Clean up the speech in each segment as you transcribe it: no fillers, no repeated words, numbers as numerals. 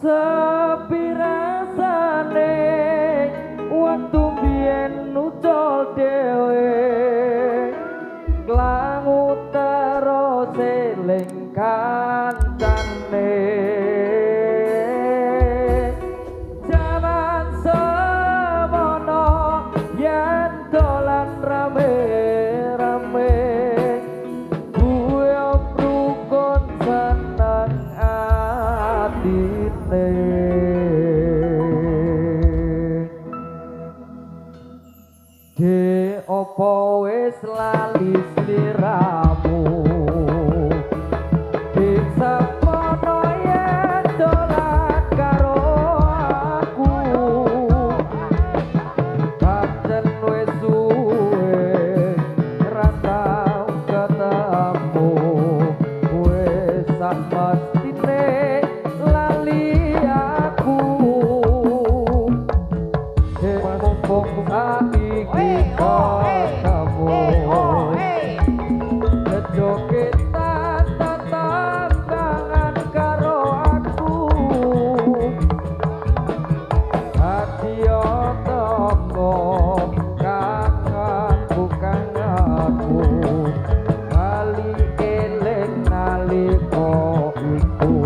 Sepi rasane waktu biyen nucul dhewe klangu terus eling kancane jaman semono yen dolan rame-rame gue rukun seneng atine de opo wis lali sliramu bisa pono yen dolan karo aku pancen wis suwe ra tau ketemu wis sak mestine lali aku mumpung saiki kamu joget tantangan karo aku hati otoko kangenku bali eling nalika iku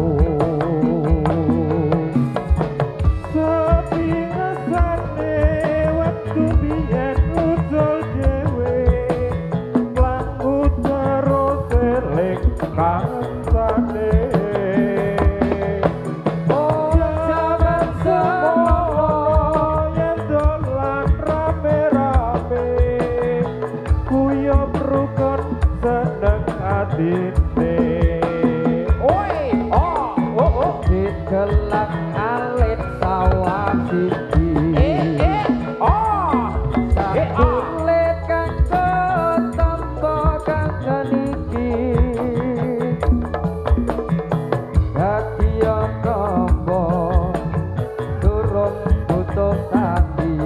sepi ngasane waktu biyen usul dhewe klangu terus eling kancane oh jaman semono yen dolan rame-rame kuyup rukun seneng atine oi digelak alit sawah siji sakulit kanggo tampa kangen iki dadi tombo durung butuh tadi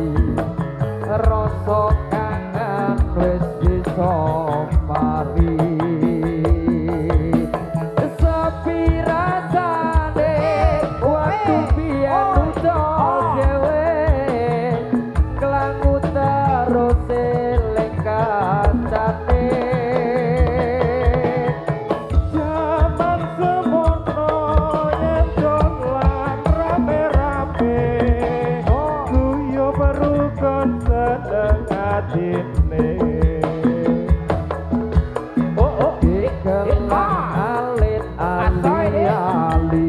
rasa kangen wis bisa mari sepi rasane waktu biyen ucul dhewe klangu terus eling kancane jaman semono yen dolan rame-rame guyub rukun seneng atine digelak alit ali-ali